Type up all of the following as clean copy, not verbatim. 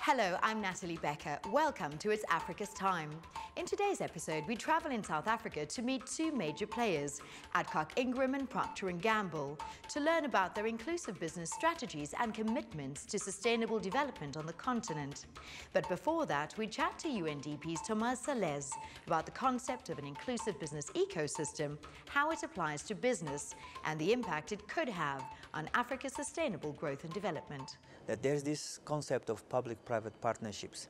Hello, I'm Natalie Becker. Welcome to It's Africa's Time. In today's episode, we travel in South Africa to meet two major players, Adcock Ingram and Procter & Gamble, to learn about their inclusive business strategies and commitments to sustainable development on the continent. But before that, we chat to UNDP's Thomas Salez about the concept of an inclusive business ecosystem, how it applies to business, and the impact it could have on Africa's sustainable growth and development. That there's this concept of public-private partnerships.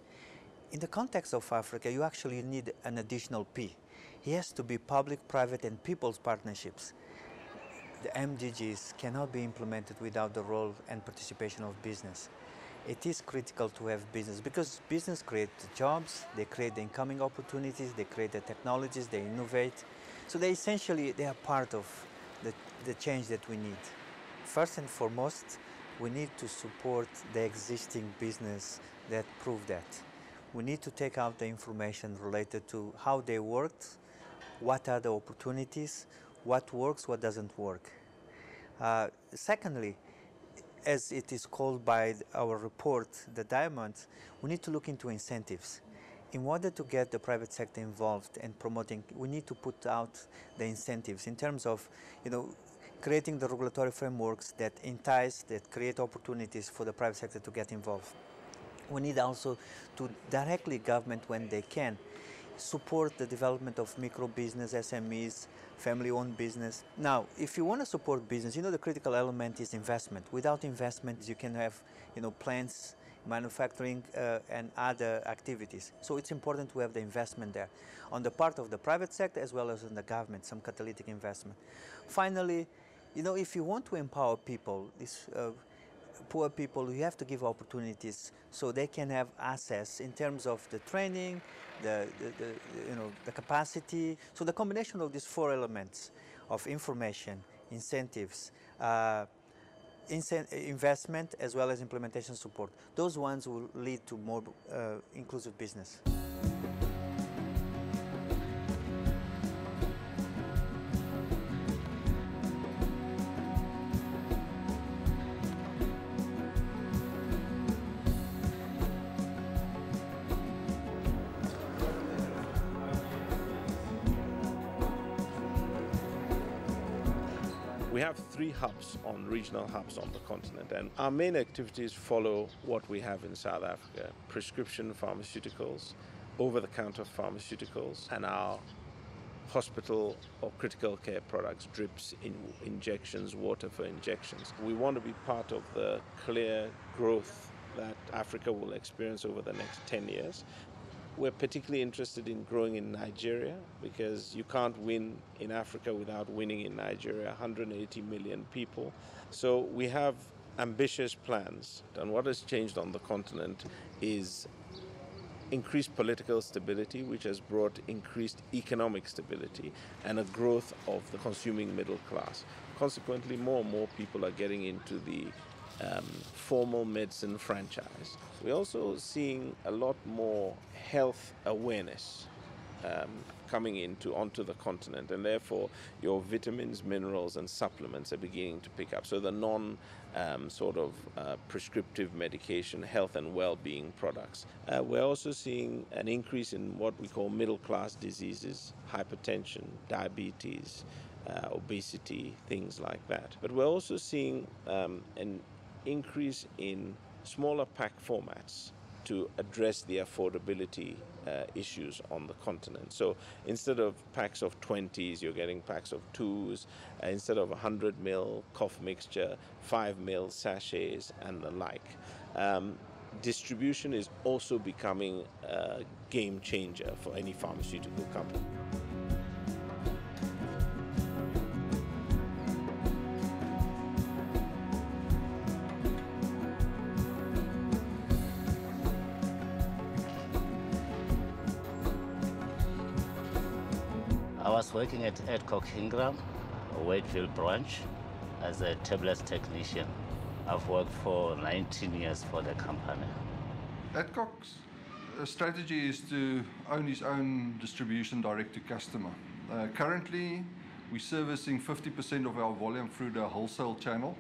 In the context of Africa, you actually need an additional P. It has to be public, private, and people's partnerships. The MDGs cannot be implemented without the role and participation of business. It is critical to have business because business creates jobs, they create the incoming opportunities, they create the technologies, they innovate. So they are part of the change that we need. First and foremost, we need to support the existing business that prove that. We need to take out the information related to how they worked, what are the opportunities, what works, what doesn't work. Secondly, as it is called by our report, the diamond, we need to look into incentives. In order to get the private sector involved and promoting, we need to put out the incentives in terms of, creating the regulatory frameworks that entice, that create opportunities for the private sector to get involved. We need also to directly government, when they can, support the development of micro business, SMEs, family-owned business. Now, if you want to support business, the critical element is investment. Without investment, you can have, plants, manufacturing, and other activities. So it's important to have the investment there on the part of the private sector as well as in the government, some catalytic investment. Finally, if you want to empower people, these poor people, you have to give opportunities so they can have access in terms of the training, the capacity. So the combination of these four elements of information, incentives, investment as well as implementation support, those ones will lead to more inclusive business. We have three regional hubs on the continent, and our main activities follow what we have in South Africa: prescription pharmaceuticals, over-the-counter pharmaceuticals, and our hospital or critical care products, drips, injections, water for injections. We want to be part of the clear growth that Africa will experience over the next 10 years. We're particularly interested in growing in Nigeria because you can't win in Africa without winning in Nigeria, 180 million people. So we have ambitious plans. And what has changed on the continent is increased political stability, which has brought increased economic stability and a growth of the consuming middle class. Consequently, more and more people are getting into the formal medicine franchise. We're also seeing a lot more health awareness coming onto the continent, and therefore your vitamins, minerals, and supplements are beginning to pick up. So the prescriptive medication, health and well-being products. We're also seeing an increase in what we call middle-class diseases, hypertension, diabetes, obesity, things like that. But we're also seeing an increase in smaller pack formats to address the affordability issues on the continent. So instead of packs of 20s, you're getting packs of 2s. Instead of 100 ml cough mixture, 5 ml sachets and the like. Distribution is also becoming a game changer for any pharmaceutical company. I was working at Adcock Ingram, Wakefield branch, as a tablets technician. I've worked for 19 years for the company. Adcock's strategy is to own his own distribution direct to customer. Currently, we're servicing 50% of our volume through the wholesale channel,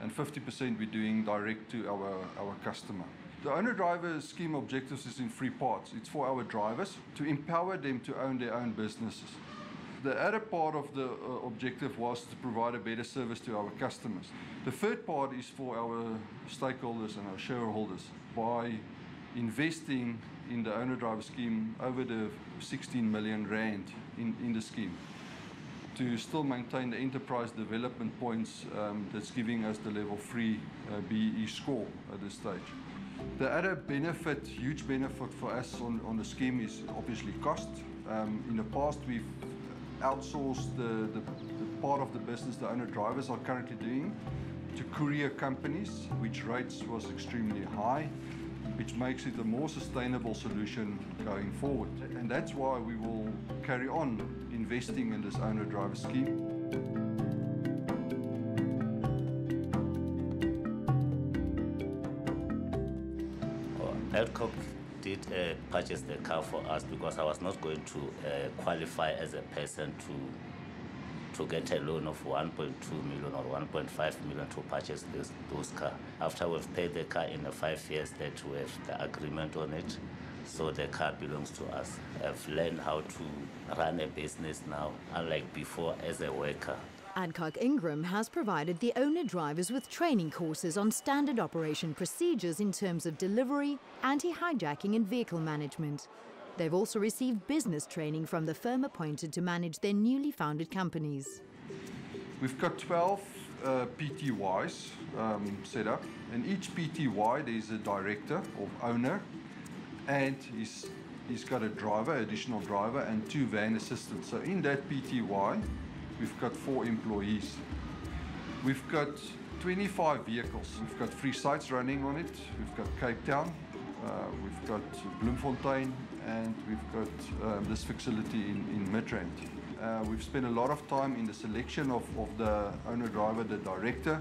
and 50% we're doing direct to our customer. The owner-driver scheme objectives is in three parts. It's for our drivers to empower them to own their own businesses. The other part of the objective was to provide a better service to our customers. The third part is for our stakeholders and our shareholders by investing in the owner-driver scheme over the 16 million rand in the scheme to still maintain the enterprise development points that's giving us the level 3 BEE score at this stage. The other benefit, huge benefit for us on the scheme is obviously cost. In the past we've outsourced the part of the business the owner drivers are currently doing to courier companies, which rates was extremely high, which makes it a more sustainable solution going forward. And that's why we will carry on investing in this owner driver scheme. Adcock did purchase the car for us because I was not going to qualify as a person to get a loan of 1.2 million or 1.5 million to purchase those cars. After we've paid the car in the 5 years that we have the agreement on it, so the car belongs to us. I've learned how to run a business now, unlike before as a worker. Adcock Ingram has provided the owner-drivers with training courses on standard operation procedures in terms of delivery, anti-hijacking and vehicle management. They've also received business training from the firm appointed to manage their newly founded companies. We've got 12 PTYs set up, and each PTY there's a director or owner, and he's got a driver, additional driver, and 2 van assistants. So in that PTY, we've got 4 employees. We've got 25 vehicles. We've got 3 sites running on it. We've got Cape Town, we've got Bloemfontein, and we've got this facility in Midrand. We've spent a lot of time in the selection of the owner-driver, the director,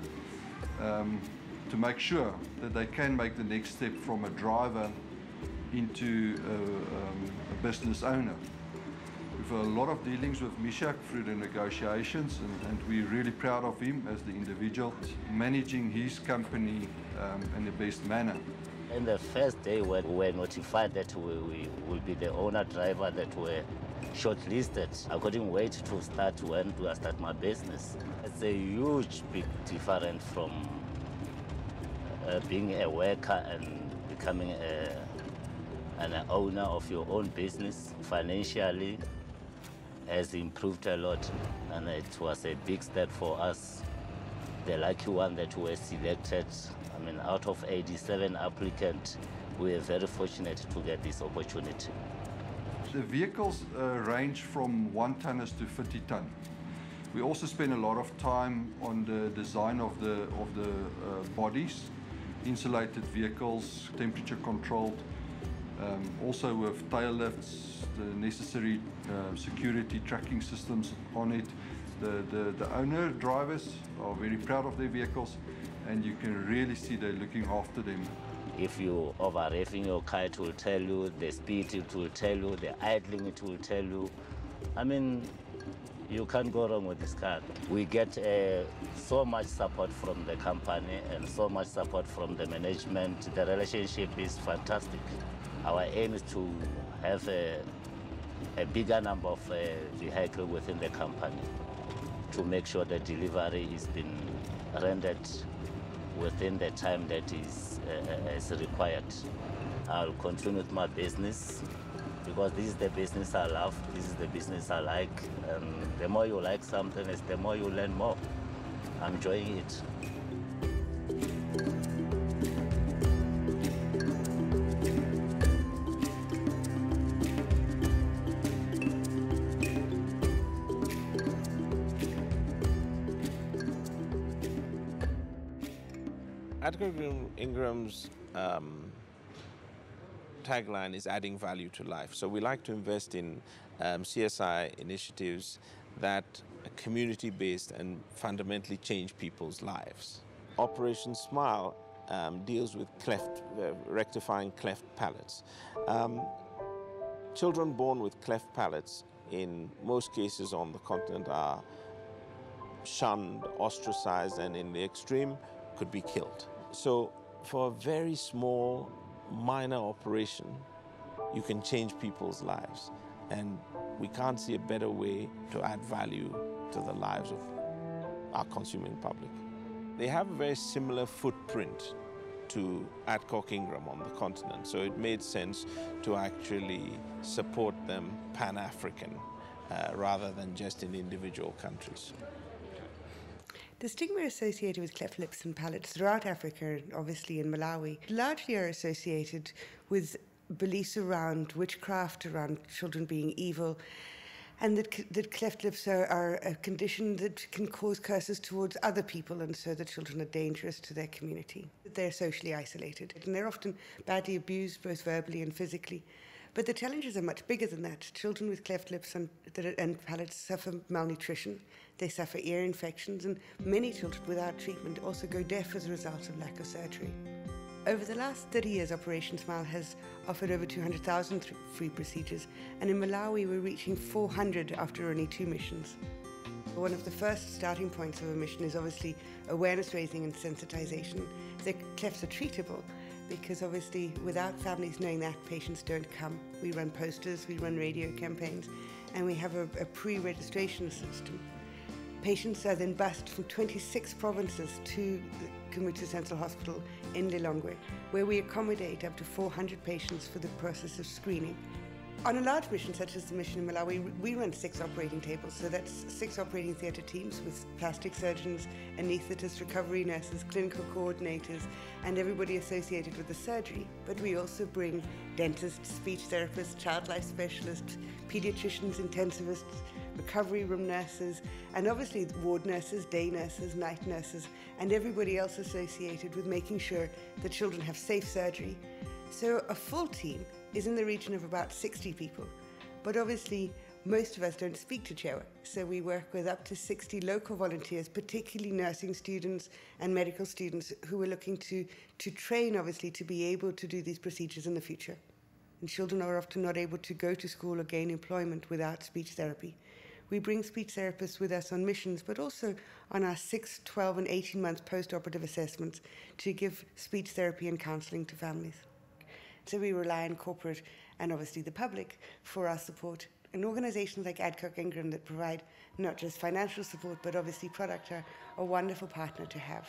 to make sure that they can make the next step from a driver into a business owner. We've had a lot of dealings with Mishak through the negotiations, and we're really proud of him as the individual, managing his company in the best manner. In the first day when we were notified that we will be the owner-driver that were shortlisted, I couldn't wait to start when do I start my business. It's a huge big difference from being a worker and becoming an owner of your own business. Financially has improved a lot, and it was a big step for us. The lucky one that we were selected. I mean, out of 87 applicants, we were very fortunate to get this opportunity. The vehicles range from 1 tonners to 50 ton. We also spend a lot of time on the design of the bodies, insulated vehicles, temperature controlled, also with tail lifts, the necessary security tracking systems on it. The owner drivers are very proud of their vehicles, and you can really see they're looking after them. If you over-revving your car, it will tell you, the speed it will tell you, the idling it will tell you. I mean, you can't go wrong with this car. We get so much support from the company and so much support from the management. The relationship is fantastic. Our aim is to have a bigger number of vehicles within the company to make sure the delivery is being rendered within the time that is required. I'll continue with my business because this is the business I love, this is the business I like. The more you like something, it's the more you learn more. I'm enjoying it. Adcock Ingram's tagline is adding value to life. So we like to invest in CSI initiatives that are community-based and fundamentally change people's lives. Operation Smile deals with rectifying cleft palates. Children born with cleft palates, in most cases on the continent, are shunned, ostracized, and in the extreme could be killed. So for a very small minor operation, you can change people's lives. And we can't see a better way to add value to the lives of our consuming public. They have a very similar footprint to Adcock Ingram on the continent, so it made sense to actually support them Pan-African rather than just in individual countries. The stigma associated with cleft lips and palates throughout Africa, obviously in Malawi, largely are associated with beliefs around witchcraft, around children being evil, and that cleft lips are a condition that can cause curses towards other people, and so the children are dangerous to their community. They're socially isolated, and they're often badly abused, both verbally and physically. But the challenges are much bigger than that. Children with cleft lips and palates suffer malnutrition, they suffer ear infections, and many children without treatment also go deaf as a result of lack of surgery. Over the last 30 years, Operation Smile has offered over 200,000 free procedures, and in Malawi we're reaching 400 after only 2 missions. One of the first starting points of a mission is obviously awareness raising and sensitization. The clefts are treatable, because obviously without families knowing that, patients don't come. We run posters, we run radio campaigns, and we have a pre-registration system. Patients are then bused from 26 provinces to the Community Central Hospital in Lilongwe, where we accommodate up to 400 patients for the process of screening. On a large mission such as the mission in Malawi, we run 6 operating tables, so that's 6 operating theatre teams with plastic surgeons, anaesthetists, recovery nurses, clinical coordinators, and everybody associated with the surgery. But we also bring dentists, speech therapists, child life specialists, paediatricians, intensivists, recovery room nurses, and obviously ward nurses, day nurses, night nurses, and everybody else associated with making sure that children have safe surgery. So a full team is in the region of about 60 people. But obviously, most of us don't speak Chichewa, so we work with up to 60 local volunteers, particularly nursing students and medical students who are looking to train, obviously, to be able to do these procedures in the future. And children are often not able to go to school or gain employment without speech therapy. We bring speech therapists with us on missions, but also on our 6, 12 and 18-month post-operative assessments to give speech therapy and counselling to families. So we rely on corporate and obviously the public for our support. And organisations like Adcock Ingram that provide not just financial support, but obviously product are a wonderful partner to have.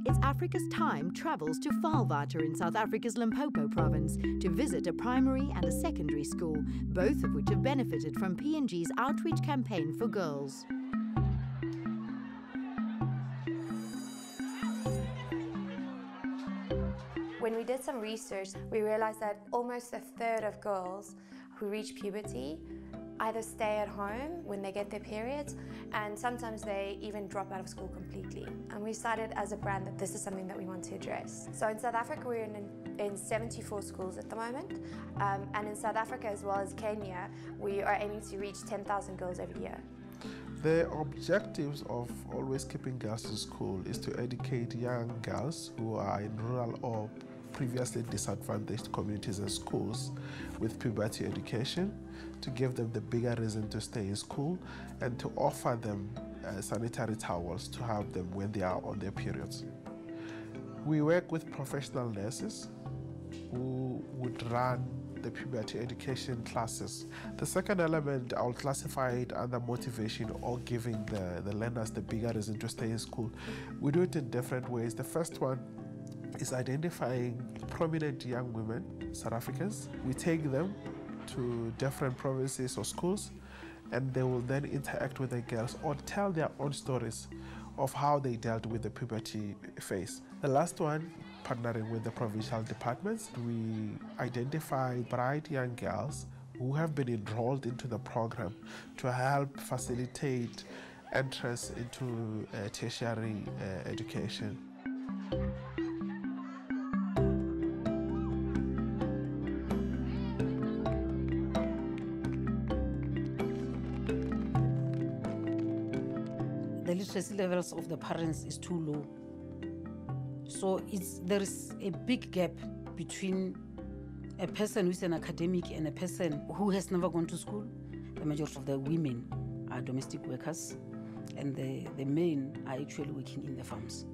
It's Africa's Time travels to Valwater in South Africa's Limpopo province to visit a primary and a secondary school, both of which have benefited from P&G's outreach campaign for girls. When we did some research, we realized that almost a third of girls who reach puberty either stay at home when they get their periods, and sometimes they even drop out of school completely. And we decided as a brand that this is something that we want to address. So in South Africa, we're in 74 schools at the moment, and in South Africa as well as Kenya, we are aiming to reach 10,000 girls every year. The objectives of Always Keeping Girls in School is to educate young girls who are in rural or previously disadvantaged communities and schools with puberty education, to give them the bigger reason to stay in school, and to offer them sanitary towels to have them when they are on their periods. We work with professional nurses who would run the puberty education classes. The second element, I'll classify it under motivation or giving the learners the bigger reason to stay in school. We do it in different ways. The first one is identifying prominent young women, South Africans. We take them to different provinces or schools, and they will then interact with the girls or tell their own stories of how they dealt with the puberty phase. The last one, partnering with the provincial departments, we identify bright young girls who have been enrolled into the program to help facilitate entrance into tertiary education. the literacy levels of the parents is too low. So there is a big gap between a person who's an academic and a person who has never gone to school. The majority of the women are domestic workers, and the men are actually working in the farms.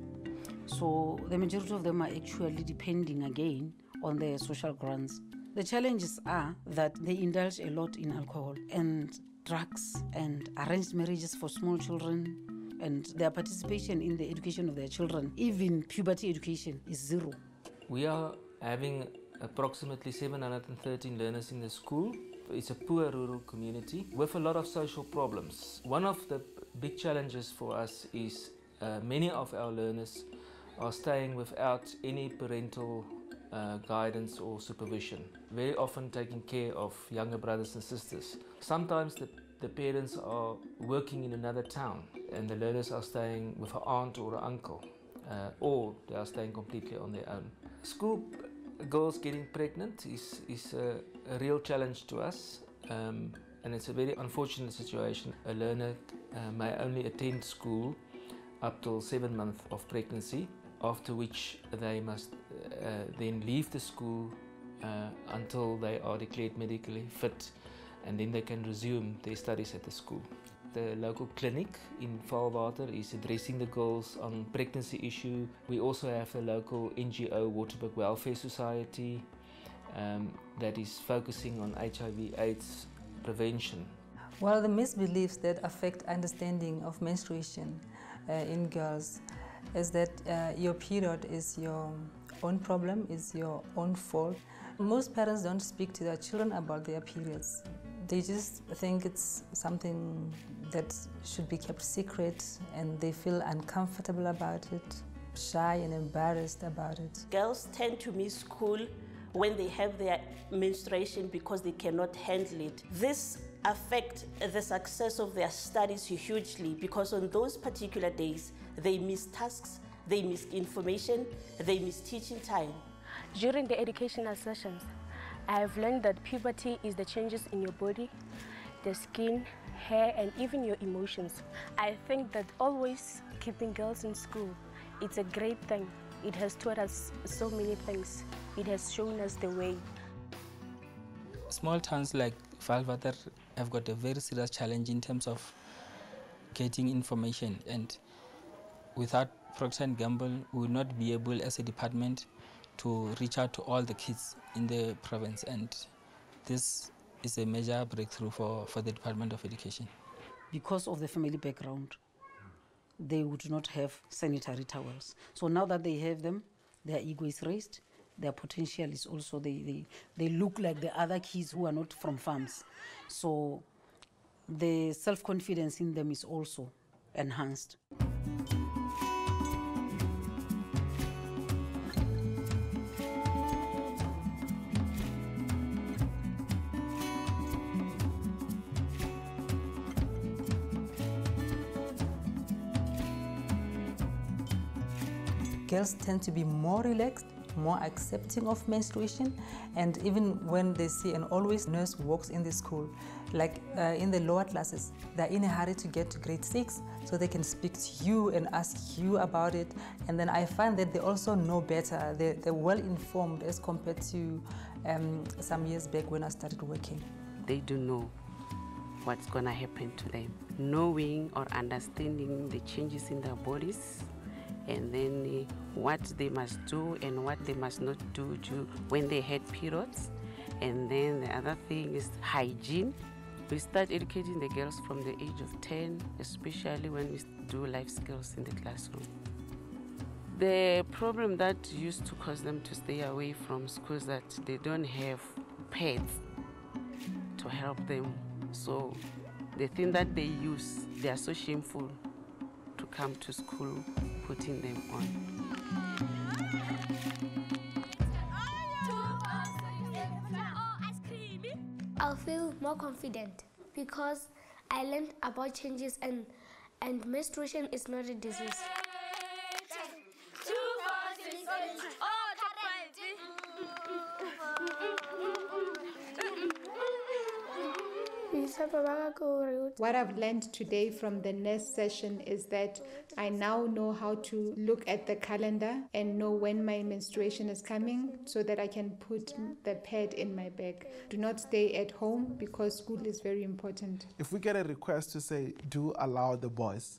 So the majority of them are actually depending again on their social grants. The challenges are that they indulge a lot in alcohol and drugs and arranged marriages for small children, and their participation in the education of their children, even puberty education, is zero. We are having approximately 713 learners in the school. It's a poor rural community with a lot of social problems. One of the big challenges for us is many of our learners are staying without any parental guidance or supervision, very often taking care of younger brothers and sisters. Sometimes the parents are working in another town and the learners are staying with an aunt or an uncle, or they are staying completely on their own. School girls getting pregnant is a real challenge to us, and it's a very unfortunate situation. A learner may only attend school up till 7 months of pregnancy, after which they must then leave the school until they are declared medically fit, and then they can resume their studies at the school. The local clinic in Valwater is addressing the girls on pregnancy issue. We also have the local NGO Waterberg Welfare Society that is focusing on HIV/AIDS prevention. One of the misbeliefs that affect understanding of menstruation in girls is that your period is your own problem, is your own fault. Most parents don't speak to their children about their periods. They just think it's something that should be kept secret, and they feel uncomfortable about it, shy and embarrassed about it. Girls tend to miss school when they have their menstruation because they cannot handle it. This affects the success of their studies hugely, because on those particular days they miss tasks, they miss information, they miss teaching time. During the educational sessions, I have learned that puberty is the changes in your body, the skin, hair, and even your emotions. I think that always keeping girls in school, it's a great thing. It has taught us so many things. It has shown us the way. Small towns like Valwater have got a very serious challenge in terms of getting information, and without Procter & Gamble, we would not be able as a department to reach out to all the kids in the province, and this is a major breakthrough for the Department of Education. Because of the family background, they would not have sanitary towels. So now that they have them, their ego is raised, their potential is also, they look like the other kids who are not from farms. So the self-confidence in them is also enhanced. Girls tend to be more relaxed, more accepting of menstruation, and even when they see an always nurse walks in the school, like in the lower classes, they're in a hurry to get to grade 6 so they can speak to you and ask you about it. And then I find that they also know better. They're well informed as compared to some years back when I started working. They do know what's going to happen to them, knowing or understanding the changes in their bodies, and then what they must do and what they must not do when they had periods. And then the other thing is hygiene. We start educating the girls from the age of 10, especially when we do life skills in the classroom. The problem that used to cause them to stay away from school is that they don't have pets to help them. So the thing that they use, they are so shameful to come to school putting them on. I'll feel more confident because I learned about changes and menstruation is not a disease. What I've learned today from the nurse session is that I now know how to look at the calendar and know when my menstruation is coming so that I can put the pad in my bag. Do not stay at home because school is very important. If we get a request to say, do allow the boys,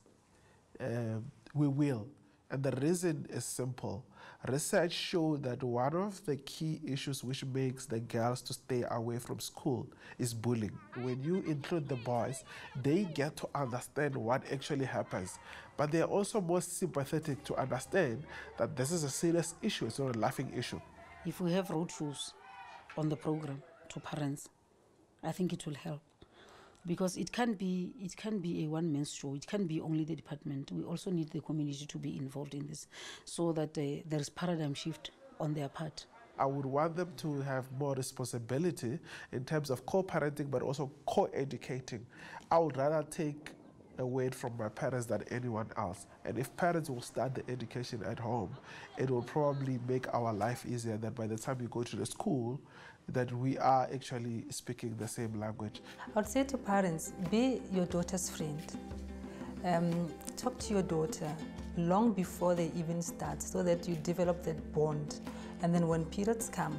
we will. And the reason is simple. Research showed that one of the key issues which makes the girls to stay away from school is bullying. When you include the boys, they get to understand what actually happens. But they're also more sympathetic to understand that this is a serious issue, it's not a laughing issue. If we have road shows on the program to parents, I think it will help. Because it can be a one-man show. It can't be only the department. We also need the community to be involved in this so that there's paradigm shift on their part. I would want them to have more responsibility in terms of co-parenting, but also co-educating. I would rather take a word from my parents than anyone else. And if parents will start the education at home, it will probably make our life easier that by the time you go to the school, that we are actually speaking the same language. I would say to parents, be your daughter's friend. Talk to your daughter long before they even start so that you develop that bond. And then when periods come,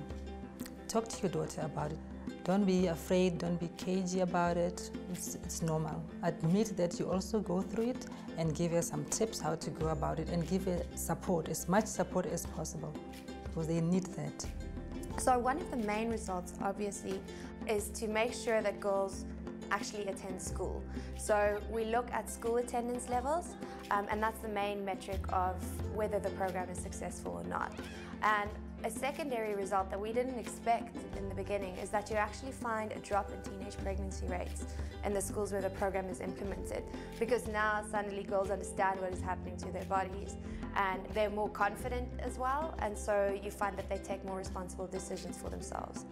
talk to your daughter about it. Don't be afraid, don't be cagey about it. It's normal. Admit that you also go through it and give her some tips how to go about it and give her support, as much support as possible, because they need that. So one of the main results, obviously, is to make sure that girls actually attend school. So we look at school attendance levels, and that's the main metric of whether the program is successful or not. And a secondary result that we didn't expect in the beginning is that you actually find a drop in teenage pregnancy rates in the schools where the program is implemented, because now suddenly girls understand what is happening to their bodies and they're more confident as well, and so you find that they take more responsible decisions for themselves.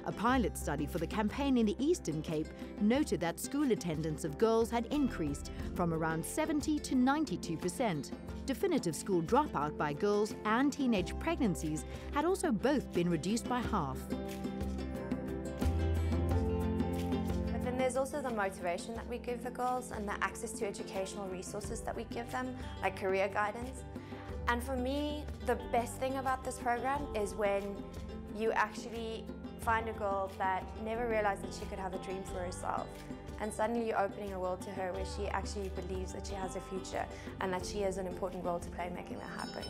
A pilot study for the campaign in the Eastern Cape noted that school attendance of girls had increased from around 70 to 92%. Definitive school dropout by girls and teenage pregnancies had also both been reduced by half. But then there's also the motivation that we give the girls and the access to educational resources that we give them, like career guidance. And for me, the best thing about this program is when you actually find a girl that never realized that she could have a dream for herself, and suddenly you're opening a world to her where she actually believes that she has a future and that she has an important role to play in making that happen.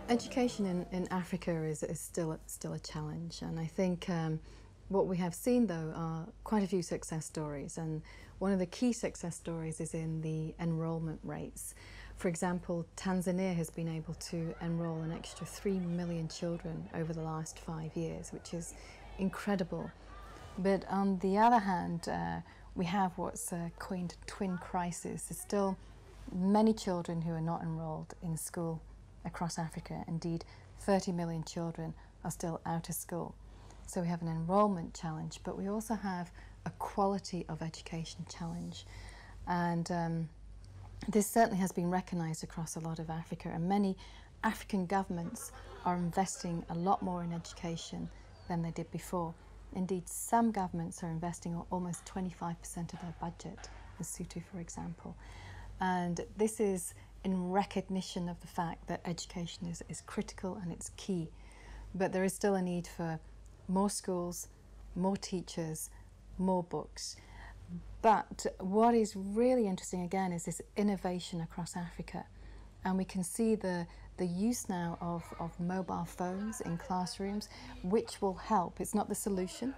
Education in Africa is still a challenge, and I think what we have seen, though, are quite a few success stories, and one of the key success stories is in the enrollment rates. For example, Tanzania has been able to enroll an extra 3 million children over the last 5 years, which is incredible. But on the other hand, we have what's coined twin crisis. There's still many children who are not enrolled in school across Africa. Indeed, 30 million children are still out of school. So we have an enrollment challenge, but we also have a quality of education challenge. And this certainly has been recognised across a lot of Africa, and many African governments are investing a lot more in education than they did before. Indeed, some governments are investing almost 25% of their budget, Lesotho, for example. And this is in recognition of the fact that education is critical and it's key. But there is still a need for more schools, more teachers, more books. But what is really interesting again is this innovation across Africa. And we can see the use now of mobile phones in classrooms, which will help. It's not the solution,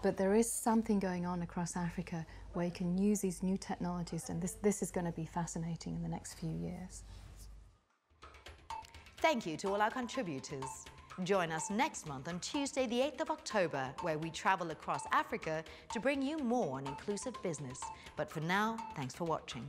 but there is something going on across Africa where you can use these new technologies, and this is going to be fascinating in the next few years. Thank you to all our contributors. Join us next month on Tuesday, the 8th of October, where we travel across Africa to bring you more on inclusive business. But for now, thanks for watching.